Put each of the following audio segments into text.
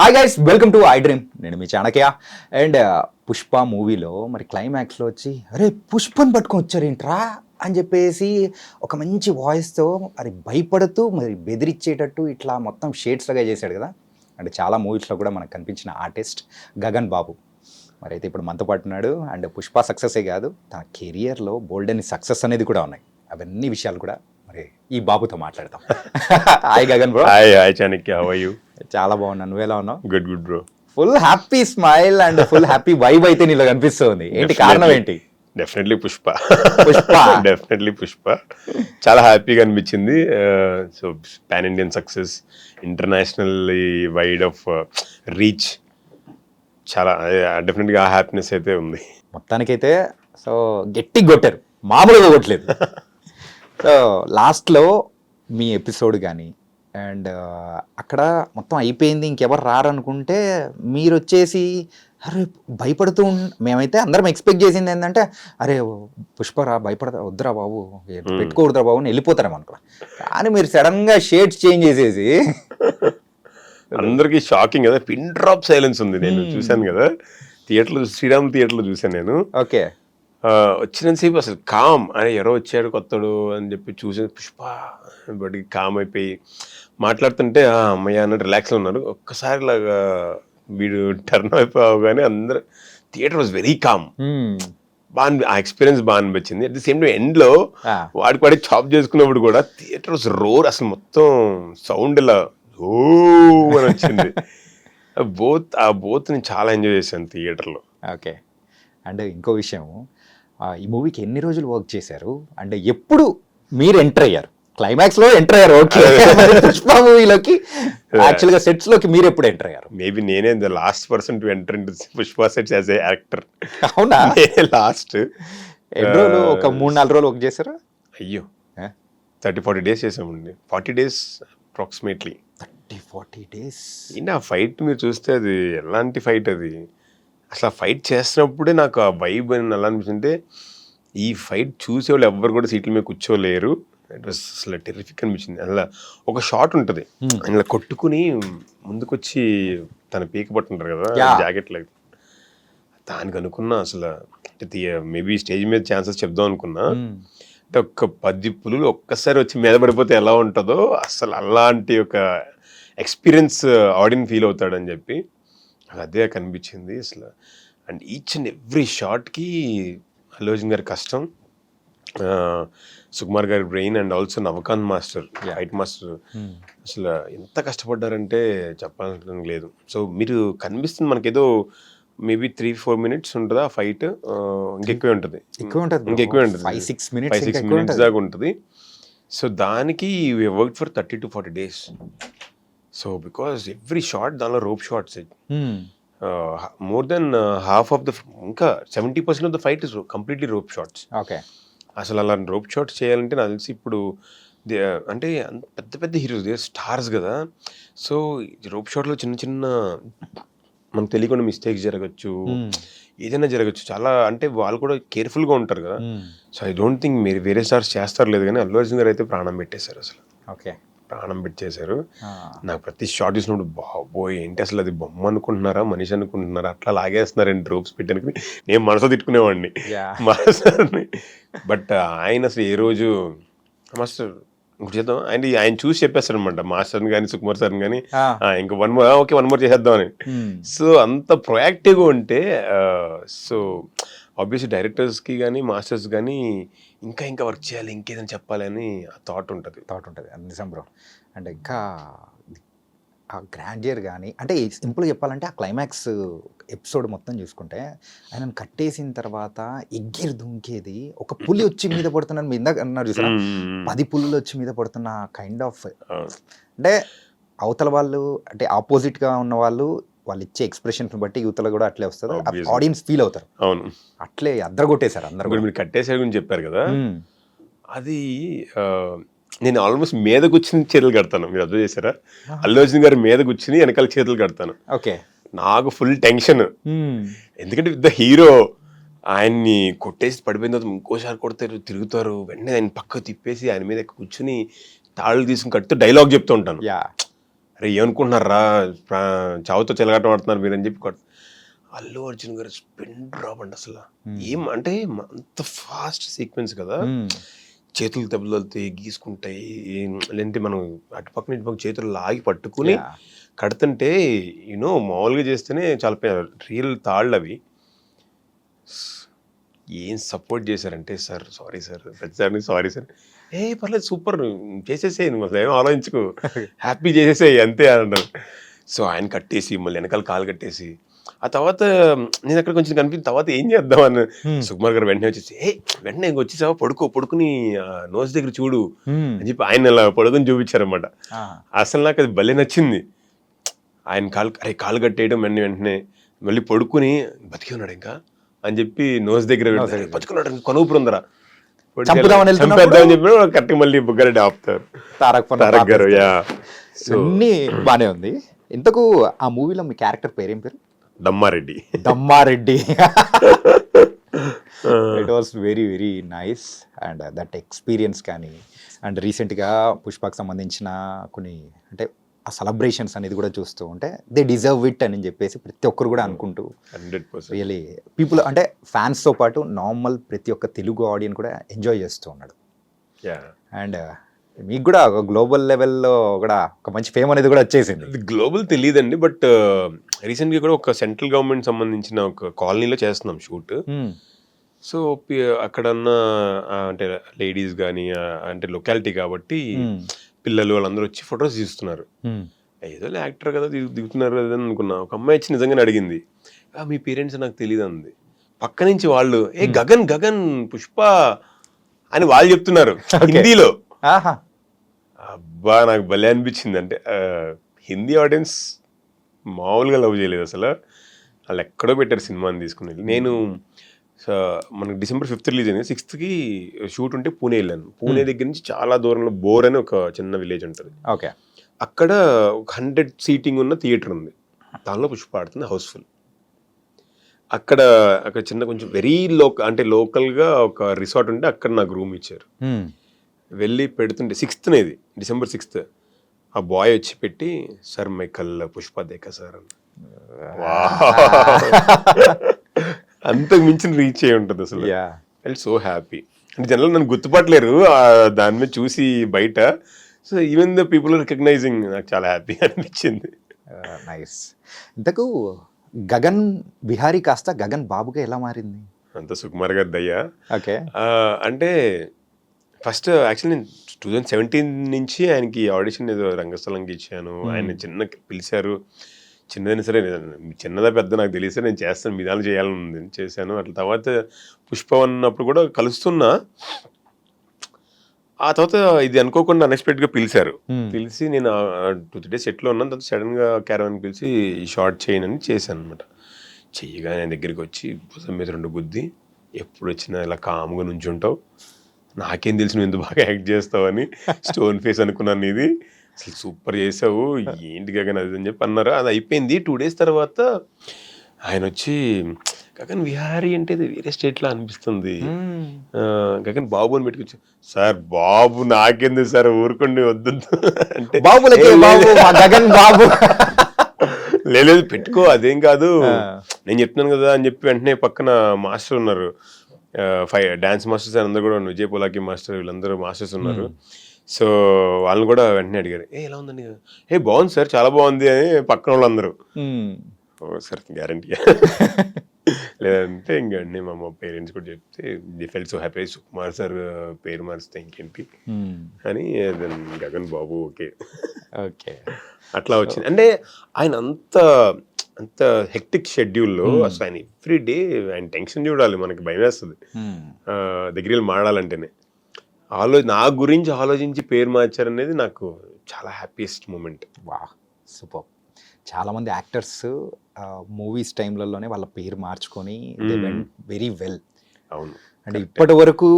Hi guys, welcome to I dream. నేను మీ Chanakya. And Pushpa మూవీలో మరి క్లైమాక్స్లో వచ్చి అరే పుష్పని పట్టుకొని వచ్చారేంట్రా అని చెప్పేసి ఒక మంచి వాయిస్తో మరి భయపడుతూ మరి బెదిరించేటట్టు ఇట్లా మొత్తం షేడ్స్ లాగా చేశాడు కదా. అంటే చాలా మూవీస్లో కూడా మనకు కనిపించిన ఆర్టిస్ట్ గగన్ బాబు మరి అయితే ఇప్పుడు మనతో పాటు ఉన్నాడు. అండ్ పుష్ప సక్సెసే కాదు, తన కెరియర్లో బోల్డ్ అని సక్సెస్ అనేది కూడా ఉన్నాయి. అవన్నీ విషయాలు కూడా మరి ఈ బాబుతో మాట్లాడతాం. Hi Gagan bro. Hi Chanakya, how are you? చాలా బాగున్నాను, నువ్వెలా ఉన్నావు? Good bro. Full happy smile and full happy vibe అయితే నీలో కనిపిస్తుంది. ఏంటి కారణం ఏంటి? డెఫినెట్లీ పుష్ప. పుష్ప డెఫినెట్లీ పుష్ప. చాలా హ్యాపీగా అనిపించింది. So pan Indian success, internationally wide of reach, చాలా డెఫినెట్గా ఆ హ్యాపీనెస్ అయితే ఉంది. మొత్తానికైతే సో గట్టి కొట్టారు, మామూలుగా కొట్టలేదు. సో లాస్ట్లో మీ ఎపిసోడ్ కానీ అండ్ అక్కడ మొత్తం అయిపోయింది, ఇంకెవరు రారనుకుంటే మీరు వచ్చేసి అరే భయపడుతూ మేమైతే అందరం ఎక్స్పెక్ట్ చేసింది ఏంటంటే అరే పుష్పరా భయపడతా వద్దురా బాబు, పెట్టుకోకూడదురా బాబు అని వెళ్ళిపోతారేమో అనుకున్నా. కానీ మీరు సడన్గా షేడ్స్ చేంజ్ చేసేసి అందరికి షాకింగ్ కదా, పిన్ డ్రాప్ సైలెన్స్ ఉంది. నేను చూశాను కదా థియేటర్లో, శ్రీరామ్ థియేటర్లో చూశాను నేను. ఓకే, వచ్చినంతసేపు అసలు కామ్ అని ఎవరో వచ్చాడు కొత్తడు అని చెప్పి చూసి పుష్ప బట్టి కామ్ అయిపోయి మాట్లాడుతుంటే అమ్మయ్య అన్నట్టు రిలాక్స్లో ఉన్నారు. ఒక్కసారి ఇలాగా వీడు టర్న్ అయిపోగానే అందరు థియేటర్ వాజ్ వెరీ కామ్. బాగా ఆ ఎక్స్పీరియన్స్ బాగా అనిపించింది. అట్ ది సేమ్ టైం ఎండ్లో వాడికి వాడి చాప్ చేసుకున్నప్పుడు కూడా థియేటర్ వాజ్ రోర్, అసలు మొత్తం సౌండ్ ఇలా ఓ అని వచ్చింది. ఆ బోత్ నేను చాలా ఎంజాయ్ చేశాను థియేటర్లో. ఓకే. అండ్ ఇంకో విషయం, ఈ మూవీకి ఎన్ని రోజులు వర్క్ చేశారు? అంటే ఎప్పుడు మీరు ఎంటర్ అయ్యారు? క్లైమాక్స్ లో ఎంటర్ అయ్యారు, ఓకే. పుష్ప మూవీలోకి యాక్చువల్గా సెట్స్ లోకి మీరు ఎప్పుడు ఎంటర్ అయ్యారు? మేబీ నేనే the last person to enter in Pushpa sets as a actor. అవునా? లాస్ట్ ఎన్ని రోజులు? ఒక 3-4 రోజులు వర్క్ చేశారు? అయ్యో 30-40 days చేసామండి. 40 days అప్రాక్సిమేట్లీ. 30-40 days. ఏంటి ఆ ఫైట్ మీరు చూస్తే అది ఎలాంటి ఫైట్ అది. అసలు ఆ ఫైట్ చేస్తున్నప్పుడే నాకు ఆ వైబ్ అని ఎలా అనిపిస్తుంటే, ఈ ఫైట్ చూసేవాళ్ళు ఎవ్వరు కూడా సీట్ల మీద కూర్చోలేరు. ఇట్ వాస్ అసలు టెరిఫిక్ అనిపించింది. అలా ఒక షాట్ ఉంటుంది, ఇలా కొట్టుకుని ముందుకొచ్చి తన పీక పట్టుంటారు కదా జాకెట్ లాగా, దానికి అనుకున్నా అసలు మేబీ స్టేజ్ మీద ఛాన్సెస్ చెప్దాం అనుకున్నా. అంటే ఒక్క 10 పులులు ఒక్కసారి వచ్చి మీద పడిపోతే ఎలా ఉంటుందో అసలు అలాంటి ఒక ఎక్స్పీరియన్స్ ఆడియన్స్ ఫీల్ అవుతాడని చెప్పి అదే కనిపించింది అసలు. అండ్ ఈచ్ అండ్ ఎవ్రీ షాట్కి అల్లు అర్జున్ గారి కష్టం, సుకుమార్ గారి brain and also Navakanth master, fight master, అసలు ఎంత కష్టపడ్డారంటే చెప్పాలని లేదు. సో మీరు కనిపిస్తుంది మనకేదో మేబీ 3-4 minutes ఉంటుందా ఫైట్, ఇంకెక్కువే ఉంటుంది, ఇంకెక్కువే ఉంటుంది, 5-6 minutes దాకా ఉంటుంది. సో దానికి work for 30-40 days. So because every shot దానిలో rope shots, more than half of the, ఇంకా 70% of the fight is completely rope shots. Okay. అసలు అలా రోప్ షాట్స్ చేయాలంటే నాకు తెలిసి ఇప్పుడు అంటే పెద్ద పెద్ద హీరోస్ స్టార్స్ కదా. సో రోప్ షాట్లో చిన్న చిన్న మనకు తెలియకుండా మిస్టేక్స్ జరగచ్చు, ఏదైనా జరగచ్చు. చాలా అంటే వాళ్ళు కూడా కేర్ఫుల్గా ఉంటారు కదా. సో ఐ డోంట్ థింక్ మీరు వేరే స్టార్స్ చేస్తారు లేదు, కానీ అల్లు అర్జున్ గారు అయితే ప్రాణం పెట్టేశారు. అసలు ఓకే, ప్రాణం పెట్టేశారు. నాకు ప్రతి షాట్ చూసినప్పుడు బాబోయ్ ఏంటి అసలు అది బొమ్మ అనుకుంటున్నారా మనిషి అనుకుంటున్నారా, అట్లా లాగేస్తున్నారండి డ్రోప్స్ పెట్టడానికి నేను మనసు తిట్టుకునేవాడిని మాస్టర్ని. బట్ ఆయన అసలు ఏ రోజు మాస్టర్ ఇంకోటి చేద్దాం ఆయన చూసి చెప్పేస్తారు అనమాట, మాస్టర్ని కానీ సుకుమార్ సార్ని కానీ ఇంకా వన్ మోర్ చేసేద్దామని. సో అంత ప్రొయాక్టివ్గా ఉంటే సో ఆబ్వియస్లీ డైరెక్టర్స్కి కానీ మాస్టర్స్ కానీ ఇంకా వర్క్ చేయాలి, ఇంకేదైనా చెప్పాలి అని థాట్ ఉంటుంది. అది నిజం బ్రో. అంటే ఇంకా ఆ గ్రాండియర్ కానీ, అంటే సింపుల్గా చెప్పాలంటే ఆ క్లైమాక్స్ ఎపిసోడ్ మొత్తం చూసుకుంటే ఆయనను కట్టేసిన తర్వాత ఎగ్గిరి దుంకేది, ఒక పులి వచ్చి మీద పడుతున్నాను మీరు ఇందాక అన్నారు చూసారా, 10 పులులు వచ్చి మీద పడుతున్న కైండ్ ఆఫ్, అంటే అవతల వాళ్ళు అంటే ఆపోజిట్గా ఉన్న వాళ్ళు ఇచ్చే ఎక్స్ప్రెషన్ బట్టి యువతలో కూడా అట్లే వస్తుంది, ఆడియన్స్ ఫీల్ అవుతారు. అవును, అట్లే అద్దరగొట్టేశారు అందరూ. మీరు కట్టేసారి గురించి చెప్పారు కదా, అది నేను ఆల్మోస్ట్ మీద కూర్చుని చేతులు కడతాను. మీరు అర్థం చేశారా? అల్లు అర్జున్ గారి మీద కూర్చుని వెనకాల చేతులు కడతాను. ఓకే, నాకు ఫుల్ టెన్షన్. ఎందుకంటే విత్ ద హీరో ఆయన్ని కొట్టేసి పడిపోయిన తర్వాత ఇంకోసారి కొడతారు, తిరుగుతారు, వెంటనే ఆయన పక్కకు తిప్పేసి ఆయన మీద కూర్చుని తాళ్ళు తీసుకుని కడుతూ డైలాగ్ చెప్తూ ఉంటాను. అరే ఏమనుకుంటున్నారా చావుతో చెలగాట ఆడుతున్నారు మీరు అని చెప్పి అల్లు అర్జున్ గారు స్పిన్ డ్రాప్ అండి అసలు. ఏం అంటే అంత ఫాస్ట్ సీక్వెన్స్ కదా, చేతులు దెబ్బలుతాయి, గీసుకుంటాయి, లేదంటే మనం అటుపక్క ఇటుపక్క చేతులు లాగి పట్టుకుని కడుతుంటే మామూలుగా చేస్తేనే చాలా రియల్ తాళ్ళు అవి. ఏం సపోర్ట్ చేశారంటే సార్ సారీ సార్ ప్రతిసారి సారీ సార్ పర్లేదు సూపర్ చేసేసేయి నువ్వు అసలు ఏం ఆలోచించుకో హ్యాపీ చేసేసేయి అంతే అన్నారు. సో ఆయన కట్టేసి మళ్ళీ వెనకాల కాలు కట్టేసి ఆ తర్వాత నేను అక్కడ కొంచెం కనిపించిన తర్వాత ఏం చేద్దామని సుకుమార్ గారు వెంటనే వచ్చేసి వెంటనే ఇంక వచ్చేసావా పడుకుని నోస్ దగ్గర చూడు అని చెప్పి ఆయన ఇలా పడుకుని చూపించారనమాట. అసలు నాకు అది భలే నచ్చింది. ఆయన కాలు కట్టేయడం వెంటనే మళ్ళీ పడుకుని బతికి ఉన్నాడు ఇంకా అని చెప్పి నోస్ దగ్గర బతుకున్నాడు కనుపురుందరా చంపేద్దామని చెప్పి కరెక్ట్ మళ్ళీ బుగ్గారెడ్డి ఆపుతారు తారక్ గారు. అన్నీ బానే ఉంది. ఇంతకు ఆ మూవీలో మీ క్యారెక్టర్ పేరేం పేరు? Dammareddy. It was very very nice and that experience కానీ అండ్ రీసెంట్గా పుష్పకు సంబంధించిన కొన్ని అంటే ఆ సెలబ్రేషన్స్ అనేది కూడా చూస్తూ ఉంటే దే డిజర్వ్ ఇట్ అని చెప్పేసి ప్రతి ఒక్కరు కూడా అనుకుంటూ 100% రియలీ పీపుల్ అంటే ఫ్యాన్స్తో పాటు నార్మల్ ప్రతి ఒక్క తెలుగు ఆడియన్స్ కూడా ఎంజాయ్ చేస్తూ ఉన్నాడు. అండ్ మీకు కూడా ఒక గ్లోబల్ లెవెల్లో కూడా ఒక మంచి ఫేమ్ అనేది కూడా వచ్చేసింది. గ్లోబల్ తెలియదండి, బట్ రీసెంట్గా కూడా ఒక సెంట్రల్ గవర్నమెంట్ సంబంధించిన ఒక కాలనీలో చేస్తున్నాం షూట్. సో అక్కడన్న అంటే లేడీస్ కానీ అంటే లొకాలిటీ కాబట్టి పిల్లలు వాళ్ళందరూ వచ్చి ఫొటోస్ తీస్తున్నారు. ఏదో యాక్టర్ కదా దిగుతున్నారు కదా అని అనుకున్నా. ఒక అమ్మాయి వచ్చి నిజంగానే అడిగింది, మీ పేరెంట్స్ నాకు తెలియదు అంది. పక్క నుంచి వాళ్ళు గగన్ పుష్ప అని వాళ్ళు చెప్తున్నారు హిందీలో. అబ్బా నాకు భలే అనిపించింది. అంటే హిందీ ఆడియన్స్ మామూలుగా లవ్ చేయలేదు అసలు. వాళ్ళు ఎక్కడో పెట్టారు సినిమాని తీసుకుని. నేను మనకు December 5th రిలీజ్ అయింది. 6th షూట్ ఉంటే పూణే వెళ్ళాను. పూణే దగ్గర నుంచి చాలా దూరంలో బోర్ అని ఒక చిన్న విలేజ్ ఉంటుంది. ఓకే, అక్కడ ఒక 100 సీటింగ్ ఉన్న థియేటర్ ఉంది. దానిలో పుష్ప ఆడుతుంది హౌస్ఫుల్. అక్కడ చిన్న కొంచెం వెరీ అంటే లోకల్గా ఒక రిసార్ట్ ఉంటే అక్కడ నాకు రూమ్ ఇచ్చారు. వెళ్ళి పెడుతుంటే 6th ఇది December 6th ఆ బాయ్ వచ్చి పెట్టి సార్ మై కల్ పుష్ప దేకా సార్ అన్న. అంతకు మించిన రీచ్ అయి ఉంటుంది అసలు. I so happy. అంటే జనరల్ నన్ను గుర్తుపట్టలేరు దాని మీద చూసి బయట. So even the people recognizing నాకు చాలా హ్యాపీ అనిపించింది. నైస్. ఇంతకు గగన్ బిహారీ కాస్త గగన్ బాబుగా ఎలా మారింది? అంత సుకుమార్ గారి దయ్యా. ఓకే, అంటే ఫస్ట్ యాక్చువల్లీ నేను 2017 నుంచి ఆయనకి ఆడిషన్ ఏదో రంగస్థలంకి ఇచ్చాను. ఆయన పిలిచారు. చిన్నదైనా సరే చిన్నదా పెద్ద నాకు తెలియదు, నేను చేస్తాను మీ దాన్ని చేయాలని చేశాను. అట్లా తర్వాత పుష్ప అన్నప్పుడు కూడా కలుస్తున్నా. ఆ తర్వాత ఇది అనుకోకుండా అన్ఎక్స్పెక్టెడ్గా పిలిచారు. పిలిచి నేను 2-3 days సెట్లో ఉన్నాను. తర్వాత సడన్గా క్యారవాన్ పిలిచి షార్ట్ చేయనని చేశాను అనమాట. చెయ్యగా ఆయన దగ్గరికి వచ్చి భుజం మీద 2 గుద్ది, ఎప్పుడు వచ్చినా ఇలా కామ్గా నుంచుంటావు, నాకేం తెలిసి నువ్వు ఎందుకు బాగా యాక్ట్ చేస్తావని. స్టోన్ ఫేస్ అనుకున్నాను ఇది, అసలు సూపర్ చేసావు, ఏంటి గగన్ అది అని చెప్పి అన్నారు. అది అయిపోయింది. 2 days తర్వాత ఆయన వచ్చి గగన్ విహారీ అంటే ఇది వేరే స్టేట్లో అనిపిస్తుంది, గగన్ బాబు అని పెట్టుకొచ్చు. సార్ బాబు నాకేంది సార్ ఊరుకోండి వద్దు అంటే గగన్ బాబు లేదు పెట్టుకో అదేం కాదు నేను చెప్తున్నాను కదా అని చెప్పి వెంటనే పక్కన మాస్టర్ ఉన్నారు, డాన్స్ మాస్టర్స్ అందరూ కూడా విజయ్ పోలాకి మాస్టర్ వీళ్ళందరూ మాస్టర్స్ ఉన్నారు. సో వాళ్ళని కూడా వెంటనే అడిగారు, ఎలా ఉందండి, బాగుంది సార్ చాలా బాగుంది అని పక్కన వాళ్ళందరూ. సార్ గ్యారంటీ లేదంటే ఇంకండి మా పేరెంట్స్ కూడా చెప్తే the felt so happy, Sukumar sir పేరు మారిస్తే ఇంకేంటి అని గగన్ బాబు ఓకే ఓకే అట్లా వచ్చింది. అంటే ఆయన అంత హెక్టిక్ షెడ్యూల్లో అసలు ఆయన ఎవ్రీ డే ఆయన టెన్షన్ చూడాలి, మనకి భయం వేస్తుంది దగ్గర మాడాలంటేనే. నా గురించి ఆలోచించి పేరు మార్చారనేది నాకు చాలా హ్యాపీయెస్ట్ మూమెంట్. వా సూపర్. చాలామంది యాక్టర్స్ మూవీస్ టైంలలోనే వాళ్ళ పేరు మార్చుకొని దే వెంట్ వెరీ వెల్. అవును, అంటే ఇప్పటి వరకు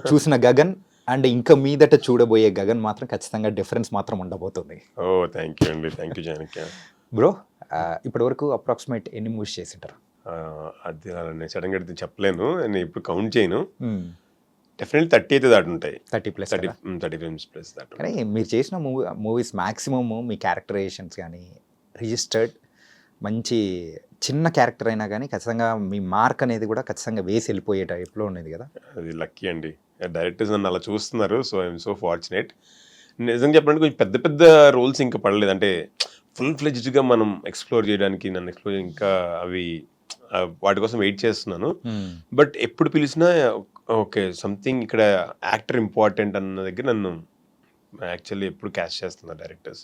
చూసిన గగన్ అండ్ ఇంకా మీదట చూడబోయే గగన్ మాత్రం ఖచ్చితంగా డిఫరెన్స్ మాత్రం ఉండబోతుంది. ఓ థ్యాంక్ యూ అండి, థ్యాంక్ యూ జానకి. బ్రో ఇప్పటి వరకు అప్రాక్సిమేట్ ఎన్ని మూవీస్ చేసింటారు? అది నేను సడన్గా చెప్పలేను, నేను ఇప్పుడు కౌంట్ చేయను. డెఫినెట్లీ 30 అయితే దాటి ఉంటాయి. 30+ 30 ఫిల్మ్స్ ప్లస్ దాటి కానీ మీరు చేసిన మూవీస్ మ్యాక్సిమమ్ మీ క్యారెక్టరైజేషన్స్ కానీ రిజిస్టర్డ్ మంచి చిన్న క్యారెక్టర్ అయినా కానీ ఖచ్చితంగా మీ మార్క్ అనేది కూడా ఖచ్చితంగా వేసి వెళ్ళిపోయే టైప్లో ఉండేది కదా. అది లక్కీ అండి. డైరెక్టర్స్ నన్ను అలా చూస్తున్నారు. So I'm so fortunate. నిజంగా చెప్పాలంటే కొంచెం పెద్ద పెద్ద రోల్స్ ఇంకా పడలేదు. అంటే ఫుల్ ఫ్లెడ్జ్డ్గా మనం ఎక్స్ప్లోర్ చేయడానికి నన్ను ఎక్స్ప్లోర్ ఇంకా అవి వాటి కోసం వెయిట్ చేస్తున్నాను. బట్ ఎప్పుడు పిలిచినా ఓకే సంథింగ్ ఇక్కడ యాక్టర్ ఇంపార్టెంట్ అన్న దగ్గర నన్ను యాక్చువల్లీ ఎప్పుడు క్యాష్ చేస్తున్నారు డైరెక్టర్స్.